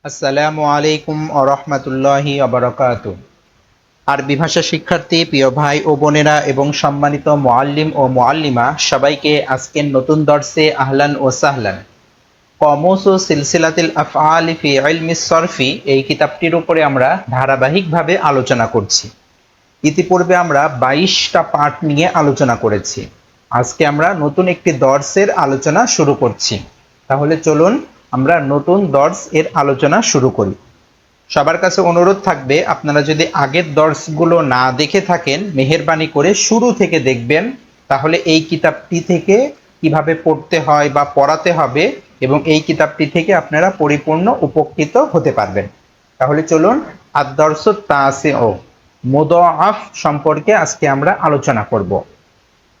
আসসালামু আলাইকুম ওয়া রাহমাতুল্লাহি ওয়া বারাকাতুহু। আরবি ভাষা শিক্ষার্থী প্রিয় ভাই ও বোনেরা এবং সম্মানিত মুআল্লিম ও মুআল্লিমা সবাইকে আজকের নতুন দর্সে আহলান ও সাহলান। কমুস ও সিলসিলাতিল আফআলি ফি ইলমিস সরফি এই কিতাবটির উপরে আমরা ধারাবাহিকভাবে আলোচনা করছি। ইতিপূর্বে আমরা 22টা পাঠ নিয়ে আলোচনা করেছি। আজকে আমরা নতুন একটি দর্সের আলোচনা শুরু করছি। তাহলে চলুন আমরা নতুন দর্স এর আলোচনা শুরু করি। সবার কাছে অনুরোধ থাকবে, আপনারা যদি আগের দর্সগুলো না দেখে থাকেন মেহেরবানি করে শুরু থেকে দেখবেন, তাহলে এই কিতাবটি থেকে কিভাবে পড়তে হয় বা পড়াতে হবে এবং এই কিতাবটি থেকে আপনারা পরিপূর্ণ উপকৃত হতে পারবেন। তাহলে চলুন আদ-দরসুত তাসিউ মুদাআফ সম্পর্কে আজকে আমরা আলোচনা করব।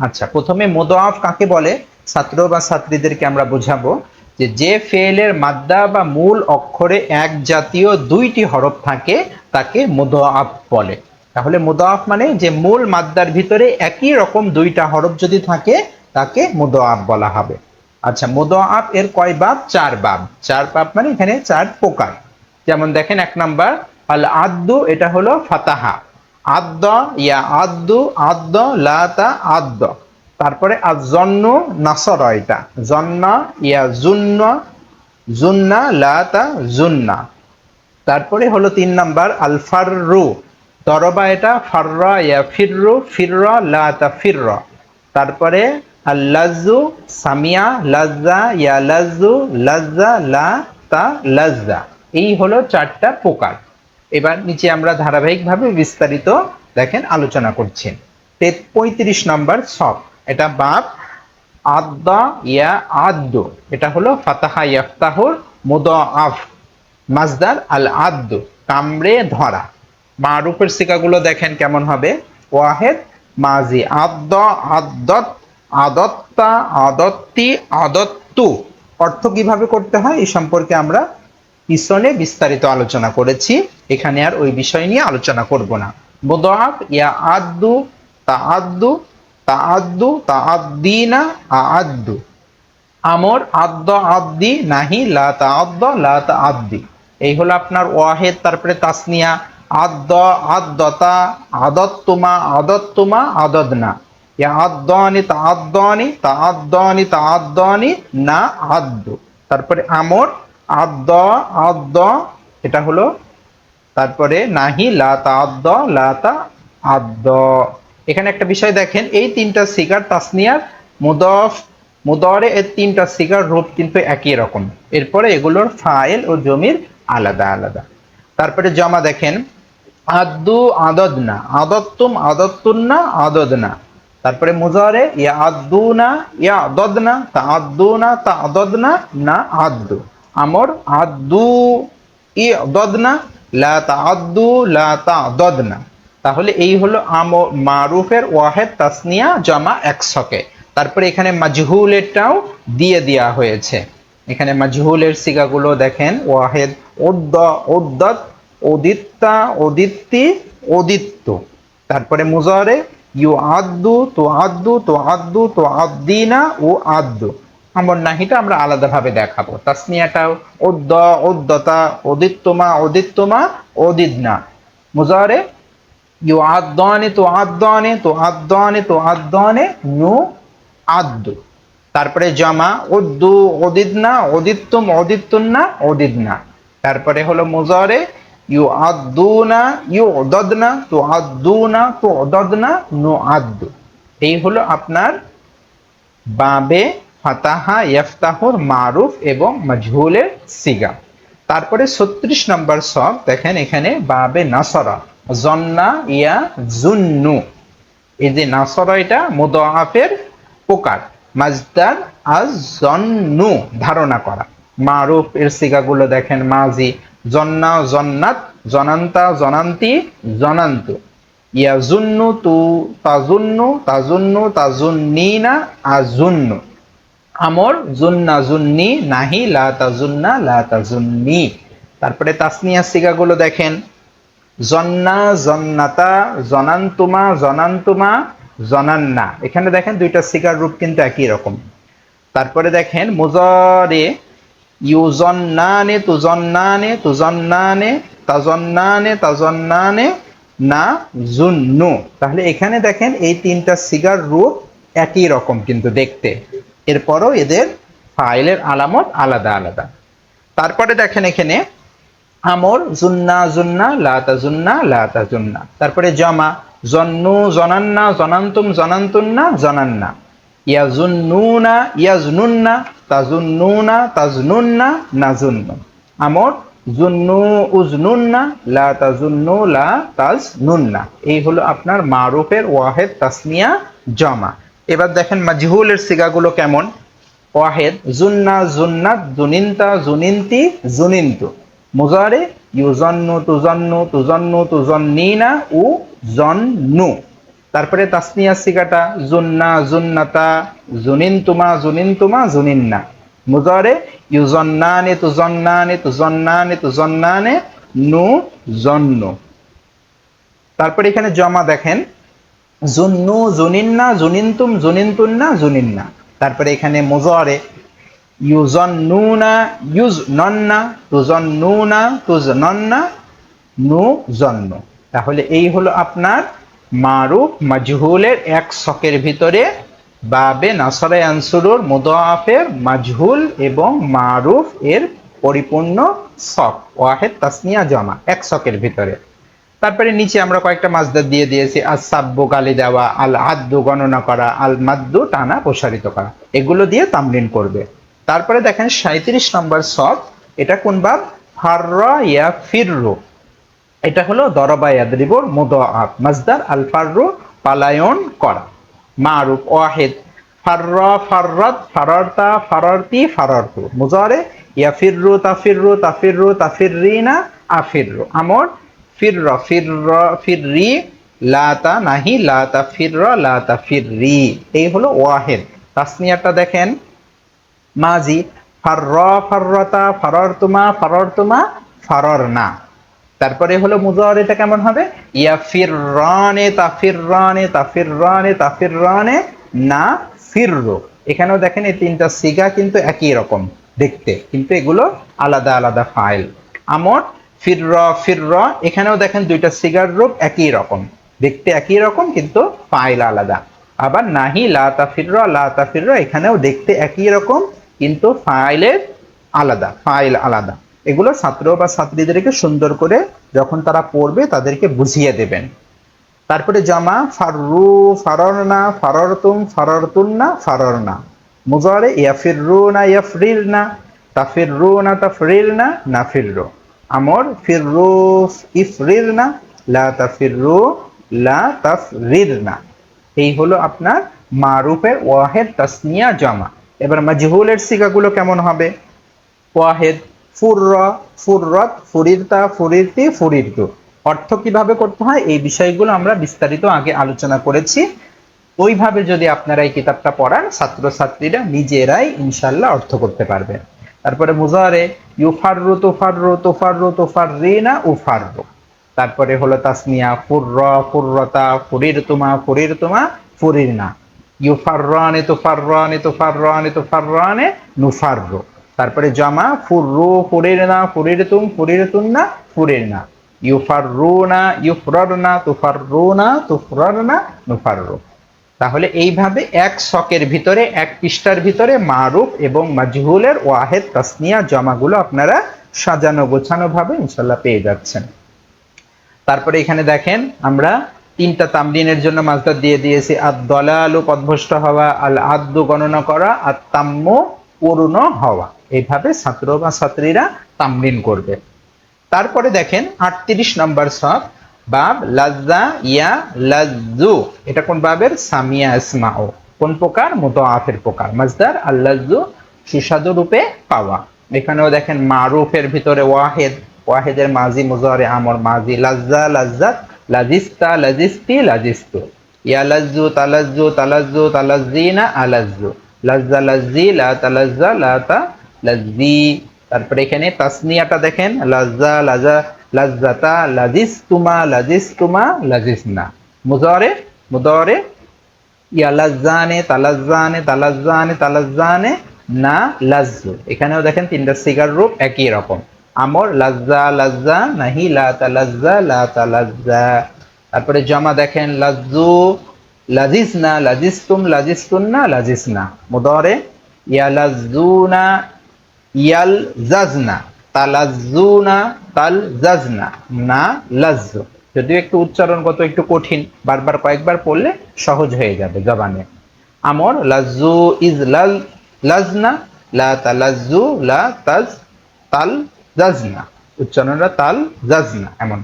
আচ্ছা, প্রথমে মুদাআফ কাকে বলে ছাত্র বা ছাত্রীদেরকে আমরা বোঝাবো যে ফেলের মাদ্দা বা মূল অক্ষরে এক জাতীয় দুইটি হরফ থাকে তাকে মুদাআফ বলে। তাহলে মুদাআফ মানে যে মূল মাদ্দার ভিতরে একই রকম দুইটা হরফ যদি থাকে তাকে মুদাআফ বলা হবে। আচ্ছা, মুদাআফ এর কয় বাব? চার বাব। চার বাব মানে এখানে চার প্রকার। যেমন দেখেন, এক নাম্বার আল আদ্দু, এটা হলো ফাতাহা। আদ্দ ইয়া আদ্দু, আদ্দ লাতা আদ্দ। তারপরে আজ-জন্নু নাসর, এটা জন্না ইয়া জুন্না, জুন্না লাতা জুন্না। তারপরে হলো তিন নাম্বার আল ফাররু, দরবা, এটা ফাররা ইয়া ফিররু, ফিররা লাতা ফিররা। তারপরে আল লাজ্জু, সামিয়া লাজ্জা ইয়া লাজ্জু, লাজ্জা লাতা লাজ্জা। এই হলো চারটা প্রকার। এবার নিচে আমরা ধারাবাহিকভাবে বিস্তারিত দেখেন আলোচনা করছি। 35 নম্বর সব, এটা বাব আদ্দা ইয়া আদ্দু, এটা হলো ফাতাহা ইয়াফতাহুর মুদাআফ। মাজদার আল আদ্দু, কামড়ে ধরা। মারুফের সিগাগুলো দেখেন কেমন হবে। ওয়াহেদ মাজি আদ্দ আদ্দত আদত্তা আদত্তি আদত্তু। অর্থ কিভাবে করতে হয় এই সম্পর্কে আমরা পিছনে বিস্তারিত আলোচনা করেছি, এখানে আর ওই বিষয় নিয়ে আলোচনা করব না। মুদাআফ ইয়া আদ্দু তাআদ্দু তাআদ্দু তাআদ্দিনা আআদ্দু। আমর আদ্দ আদ্দি নাহি লা তাআদ্দ লা তাআদ্দি। এই হলো আপনার ওয়াহেদ। তারপরে তাসনিয়া আদ্দ আদ্দতা আদত্তুমা আদত্তুমা আদদনা। ইয়া আদ্দানি তাআদ্দানি তাআদ্দানি তাআদ্দানি না আদ্দু। তারপরে আমর আদ্দ আদ্দ, এটা হলো। তারপরে নাহি লা তাআদ্দ লা তাআদ্দ। এখানে একটা বিষয় দেখেন, এই তিনটা সিগার তাসনিয়ার মুদাফ মুদারে এর তিনটা সিগার রূপ কিন্তু একই রকম। এরপরে এগুলোর ফাইল ও জমির আলাদা আলাদা। তারপরে জমা দেখেন, আদ্দু আদদনা, আদত্তুম আদত্তুন্না আদদনা। তারপরে মুজারে ইয়া আদ্দুনা ইয়া আদদনা তাআদ্দুনা তাআদদনা না আদ্দু। আমর আদ্দু ইদদনা লা তাআদ্দু লা তাআদদনা। তাহলে এই হলো মারুফের ওয়াহেদ তাসনিয়া জমা একসকে। তারপরে এখানে মাজহুলেরটাও দিয়ে দেওয়া হয়েছে। এখানে মাজহুলের সিগাগুলো দেখেন, ওয়াহেদ উদ্দ উদ্দত উদিত্তা উদিত্তি উদিত্ত। তারপরে মুজারে ইউ আদ্দু তো আদ্দু তো আদ্দু তো আদ্দিনা ও আদ্দু। আমর নাহিটা আমরা আলাদাভাবে দেখাবো। তাসনিয়াটাও উদ্দ উদ্দতা উদিত্তমা উদিত্তমা উদিদনা। মুজারে ইউ আদ্দানে তো আদ্দানে তো আদ্দানে তো আদ্দানে নু আদ্দু। তারপরে জমা উদ্দু উদিদনা উদিত্তুম উদিত্তুন্না উদিদনা। তারপরে হলো মুজারে ইউ আদ্দুনা ইউ উদদনা তো আদ্দুনা তো উদদনা নু আদ্দু। এই হলো আপনার বাবে ফাতাহা ইফতাহুর মারুফ এবং মাজহুলের সিগা। তারপরে 36 নম্বর সব দেখেন, এখানে বাবে নাসরা জন্না ইয়া জুন্নু। এই যে নাসরা, এটা মুদাআফের প্রকার। মাজদার আজ জন্নু, ধারণা করা। মারুফ এর সিগাগুলো দেখেন, মাজি জন্না জন্নাত জনান্তা জনান্তি জনান্তু। ইয়া জুন্নু তু তাজুন্নু তাজুন্নু তাজুন্নিনা আজুন্নু। আমর জুন্না জুন্নি নাহি লা তাজুন্না লা তাজুন্নি। তারপরে তাসনিয়া সিগাগুলো দেখেন, জন্না জন্নাতা জনান্তুমা জনান্তুমা জনান্না। এখানে দেখেন দুইটা সিগার রূপ কিন্তু একই রকম। তারপরে দেখেন মুজারে ইউজন্নানে তুজন্নানে তুজন্নানে তাজন্নানে তাজন্নানে না জুন্নু। তাহলে এখানে দেখেন এই তিনটা সিগার রূপ একই রকম কিন্তু দেখতে, এরপরও এদের ফাইলের আলামত আলাদা আলাদা। তারপরে দেখেন এখানে আমর জুন্না জুন্না লাতা জুন্না লাতা জুন্না। তারপরে জমা জন্নু জনান্না জনান্তুম জনান্তুন্না জনান্না। ইয়াজুন্নুনা ইয়াজনুন্না তাজুন্নুনা তাজনুন্না নাজুন্নু। আমর জুন্নু উজনুন্না লা তাজুন্নু লা তাজনুন্না। এই হলো আপনার মারুফের ওয়াহেদ তাসনিয়া জমা। এবার দেখেন মাজহুলের সিগাগুলো কেমন। ওয়াহেদ জুন্না জুন্নাত জুনিনতা জুনিনতি জুনিন্তু। মুজারে ইউজন্নু তুজন্নু তুজন্নু তুজন্নিনা উ জন্নু। তারপরে তাসনিয়া সিগাটা জুন্না জুন্নাতা জুনিনতুমা জুনিনতুমা জুনিন্না। মুজারে ইউজন্নানে তুজন্নানে তুজন্নানে তুজন্নানে নু জন্নু। তারপরে এখানে জমা দেখেন জুন্নু জুনিন্না জুনিন্তুম জুনিন্তুন্না জুনিন্না। তারপরে এখানে মুজারে ইউজন্নুনা ইউজনন্না তুজন্নুনা তুজনন্না নু জন্নু। তাহলে এই হলো আপনার মারুফ মাজহুলের এক ছকের ভিতরে বাবে নাসরে আনসুরুর মুদাআফের মাজহুল এবং মারুফ এর পরিপূর্ণ ছক ওয়াহেদ তাসনিয়া জমা এক ছকের ভিতরে। তারপরে নিচে আমরা কয়েকটা মাজদার দিয়ে দিয়েছি আসাব্বু গালি দেওয়া, আল আদ্দু গণনা করা, আল মাদ্দু টানা প্রসারিত করা, এগুলো দিয়ে তামরিন করবে। তারপরে দেখেন 37 নম্বর ছক, এটা কোন বাব? ফাররা ইয়া ফিররু। এটা হলো দরবা ইয়াদরিবুর মুদাআফ মাজদার আল ফাররু পালায়ন করা। মারুফ ওয়াহিদ ফাররা ফাররাত ফারারতা ফারারতি ফারারতু। মুজারে ইয়াফিররু তাফিররু তাফিররু তাফিররিনা আফিররু। আমর ফিররা ফিররা ফিররি লাতা নাহি লাতা ফিররা লাতা ফিররি। এই হলো ওয়াহিদ। তাসনিয়াটা দেখেন মাজি ফাররা ফাররাতা ফারারতুমা ফারারতুমা ফারারনা। তারপরে হলো মুজাওয়ার, এটা কেমন হবে? ইয়াফিররানে তাফিররানে তাফিররানে তাফিররানে না ফিররু। এখানেও দেখেন এই তিনটা সিগা কিন্তু একই রকম দেখতে, কিন্তু এগুলো আলাদা আলাদা ফাইল। আমর ফিররা ফিররা, এখানেও দেখেন দুইটা সিগার রূপ একই রকম দেখতে, একই রকম কিন্তু ফাইল আলাদা। আবার নাহি লা তাফিররা লা তাফিররা, এখানেও দেখতে একই রকম কিন্তু ফাইলের আলাদা, ফাইল আলাদা। এগুলো ছাত্র বা ছাত্রীদেরকে সুন্দর করে যখন তারা পড়বে তাদেরকে বুঝিয়ে দেবেন। তারপরে জমা ফাররু ফাররনা ফাররতুম ফাররতুন্না ফাররনা। মুজারে ইয়াফিররুনা ইয়াফরিরনা তাফিররুনা তাফরিরনা নাফিররু। আমর ফিররু ইফরিরনা লা তাফিররু লা তাফরিরনা। এই হলো আপনার মারুফের ওয়াহেদ তাসনিয়া জমা। এবার মাজহুলের সিগাগুলো কেমন হবে? ওয়াহেদ ফুররা ফুররাত ফুরিরতা ফুরিরতি ফুরিরতু। অর্থ কিভাবে করতে হয় এই বিষয়গুলো আমরা বিস্তারিত আগে আলোচনা করেছি। ওইভাবে যদি আপনারা এই কিতাবটা পড়ান ছাত্রছাত্রীরা নিজেরাই ইনশাল্লাহ অর্থ করতে পারবেন। তারপরে মুজারে ইউফাররু তুফাররু তুফাররু তুফাররিনা উফাররু। তারপরে হলো তাসনিয়া ফুররা ফুররাতা ফুরিরতুমা ফুরিরতুমা ফুরিরনা। ইউফাররানে তুফাররানে তুফাররানে তুফাররানে নুফাররু। তারপরে জমা ফুররু ফুরিরনা ফুরিরতুম ফুরিরতুন্না ফুরিরনা। ইউফাররুনা ইউফরারনা তুফাররুনা তুফরারনা নুফাররু। তাহলে এইভাবে এক ছকের ভিতরে এক পৃষ্ঠার ভিতরে মারুফ এবং মাজহুলের ওয়াহেদ তাসনিয়া জমাগুলো আপনারা সাজানো গোছানো ভাবে ইনশাল্লাহ পেয়ে যাচ্ছেন। তারপরে এখানে দেখেন আমরা তিনটা তামরিনের জন্য মাজদার দিয়ে দিয়েছি। আদ-দালালু পথভ্রষ্ট হওয়া, আল আদ্দু গণনা করা, আর তাম্মু পূর্ণ হওয়া। এইভাবে ছাত্র বা ছাত্রীরা তামরিন করবে। তারপরে দেখেন 38 নম্বর ছক, বাব লাজ্জা ইয়া লাজ্জু। এটা কোন বাবের? সামিয়া ইসমাউ। কোন প্রকার? মুদাআফের প্রকার। মাজদার আল্লাজ্জু সুস্বাদু রূপে পাওয়া। এখানেও দেখেন মারুফের ভিতরে ওয়াহেদ, ওয়াহেদের মাজি মুজারে আমর মাজি লাজ্জা লাজ্জাত লাজিস্তা লাজিস্তি লাজিস্তু। ইয়া লাজ্জু তালাজ্জু তালাজ্জু তালাজ্জিনা আলাজ্জু। লাজ্জা লাজ্জি লা তালাজ্জা লা তালাজ্জি। তারপরে এখানে তাসনিয়াটা দেখেন লাজ্জা লাজা লাজ্জাতা লাজিস্তুমা লাজিস্তুমা লাজিসনা। মুজারে মুদারে ইয়া লাজ্জানে তালাজ্জানে তালাজ্জানে তালাজ্জানে না লাজ্জু। এখানেও দেখেন তিনটা সিগার রূপ একই রকম। আমর লাজ্জা লাজ্জা নাহি লা তালাজ্জা লা তালাজ্জা। তারপরে জমা দেখেন লাজ্জু লাজিজনা লাজিজতুম লাজিজতুন্না লাজিজনা। মুদারে ইয়ালাজ্জুনা ইয়ালজাজনা তালাজ্জুনা তালজাজনা না লাজ্জু। যদিও একটু উচ্চারণগত একটু কঠিন, বারবার কয়েকবার পড়লে সহজ হয়ে যাবে জবানে। আমর লাজ্জু ইজ লাল লাজনা লা তালাজ্জু লা তাজ তাল জাজনা। উচ্চারণটা তাল জাজনা এমন।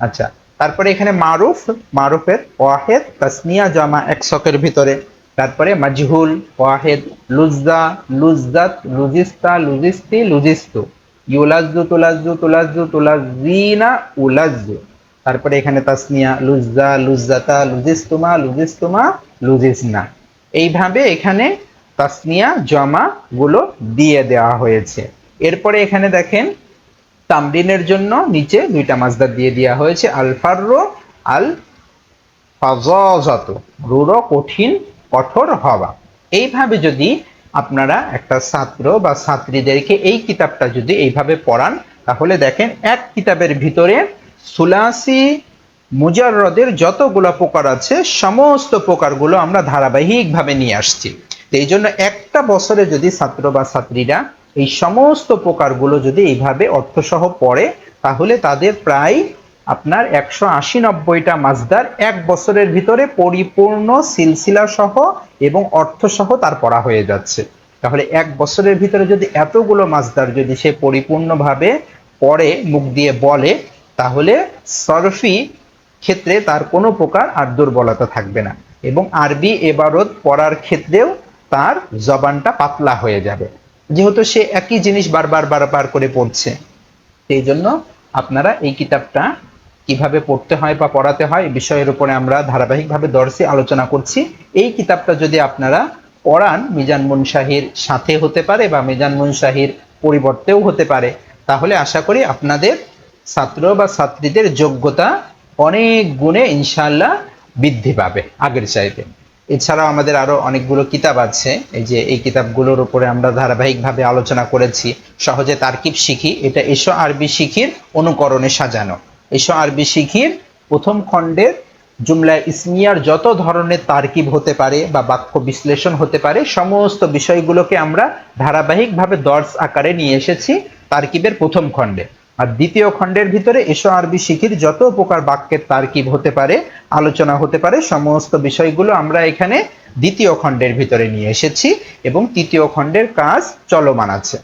আচ্ছা, তারপরে এখানে মারুফ, মারুফের ওয়াহেদ তাসনিয়া জামা এক শকের ভিতরে। তারপরে মাজহুল ওয়াহেদ লুজ্জা লুজ্জাত লুজিস্তা লুজিস্তি লুজিস্তু। ইউলাজ্জু তুলাজ্জু তুলাজ্জু তুলাজ্জিনা উলাজ্জু। তারপরে এখানে তাসনিয়া লুজ্জা লুজ্জাতা লুজিস্তুমা লুজিস্তুমা লুজিসনা। এইভাবে এখানে তাসনিয়া জমা গুলো দিয়ে দেওয়া হয়েছে। এরপরে এখানে দেখেন তামরিনের জন্য নিচে দুইটা মাসদার দিয়ে দেওয়া হয়েছে, আল ফাররু আল ফাজাজাত, রূঢ় কঠিন কঠোর হওয়া। এইভাবে যদি আপনারা একটা ছাত্র বা ছাত্রীদেরকে এই কিতাবটা যদি এইভাবে পড়ান, তাহলে দেখেন এক কিতাবের ভিতরে সুলাসি মুজাররদের যতগুলো প্রকার আছে সমস্ত প্রকারগুলো আমরা ধারাবাহিকভাবে নিয়ে আসছি। তো এই জন্য একটা বছরে যদি ছাত্র বা ছাত্রীরা এই সমস্ত প্রকারগুলো যদি এইভাবে অর্থসহ পড়ে, তাহলে তাদের প্রায় আপনার 180-90টা মাসদার এক বছরের ভিতরে পরিপূর্ণ সিলসিলা সহ এবং অর্থ সহ তার পড়া হয়ে যাচ্ছে। তাহলে এক বছরের ভিতরে যদি এতগুলো মাসদার যদি সে পরিপূর্ণভাবে পড়ে, মুখ দিয়ে বলে, তাহলে সরফি ক্ষেত্রে তার কোনো প্রকার আর দুর্বলতা থাকবে না এবং আরবি এবারত পড়ার ক্ষেত্রেও তার জবানটা পাতলা হয়ে যাবে, যেহেতু সে একই জিনিস বারবার বারবার করে পড়ছে। সেই জন্য আপনারা এই কিতাবটা কিভাবে পড়তে হয় বা পড়াতে হয় এই বিষয়ের উপরে আমরা ধারাবাহিকভাবে দর্শে আলোচনা করছি। এই কিতাবটা যদি আপনারা পড়ান, মিজান মুনশাহির সাথে হতে পারে বা মিজান মুনশাহির পরিবর্তেও হতে পারে, তাহলে আশা করি আপনাদের ছাত্র বা ছাত্রীদের যোগ্যতা অনেক গুণে ইনশাআল্লাহ বৃদ্ধি পাবে আগের চাইতে। এছাড়াও আমাদের আরো অনেকগুলো কিতাব আছে, এই যে এই কিতাবগুলোর উপরে আমরা ধারাবাহিকভাবে আলোচনা করেছি। সহজে তারকিব শিখি, এটা এসো আরবি শিখির অনুকরণে সাজানো। এসো আরবি শিখির প্রথম খণ্ডের জুমলা ইসমিয়ার যত ধরনের তারকিব হতে পারে বা বাক্য বিশ্লেষণ হতে পারে, সমস্ত বিষয়গুলোকে আমরা ধারাবাহিকভাবে দর্স আকারে নিয়ে এসেছি তারকিবের প্রথম খণ্ডে। আর দ্বিতীয় খণ্ডের ভিতরে এসো আরবি শিখির যত প্রকার বাক্যের তারকিব হতে পারে, আলোচনা হতে পারে, সমস্ত বিষয়গুলো আমরা এখানে দ্বিতীয় খণ্ডের ভিতরে নিয়ে এসেছি এবং তৃতীয় খণ্ডের কাজ চলমান আছে।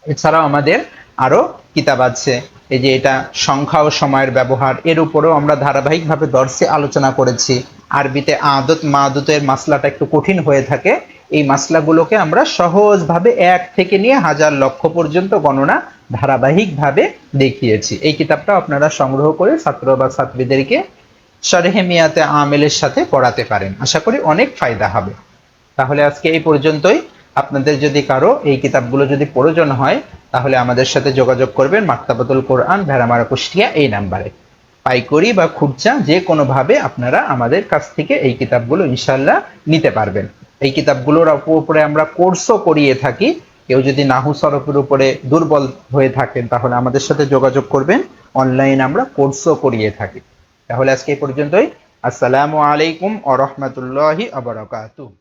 এছাড়াও আমাদের আরো কিতাব আছে, এই যে এটা সংখ্যা ও সময়ের ব্যবহার, এর উপরেও আমরা ধারাবাহিকভাবে দর্শে আলোচনা করেছি। আরবিতে আদত মাদতের মাসলাটা একটু কঠিন হয়ে থাকে, এই মাসলাগুলোকে আমরা সহজভাবে এক থেকে নিয়ে হাজার লক্ষ পর্যন্ত গণনা ধারাবাহিকভাবে দেখিয়েছি। এই কিতাবটা আপনারা সংগ্রহ করে ছাত্র বা ছাত্রীদেরকে শরহে মিয়াতে আমেলের সাথে পড়াতে পারেন, আশা করি অনেক ফায়দা হবে। তাহলে আজকে এই পর্যন্তই। আপনাদের যদি কারো এই কিতাবগুলো যদি প্রয়োজন হয়, তাহলে আমাদের সাথে যোগাযোগ করবেন মাকতাবাতুল কোরআন, ভেড়ামারা, কুষ্টিয়া এই নাম্বারে। পাইকারি বা খুচরা যে কোনোভাবে আপনারা আমাদের কাছ থেকে এই কিতাবগুলো ইনশাল্লাহ নিতে পারবেন। এই কিতাবগুলোর উপরে আমরা কোর্সও করিয়ে থাকি। কেউ যদি নাহু সরফের উপরে দুর্বল হয়ে থাকেন, তাহলে আমাদের সাথে যোগাযোগ করবেন, অনলাইন আমরা কোর্সও করিয়ে থাকি। তাহলে আজকে এই পর্যন্তই। আসসালামু আলাইকুম ওয়া রাহমাতুল্লাহি ওয়া বারাকাতুহু।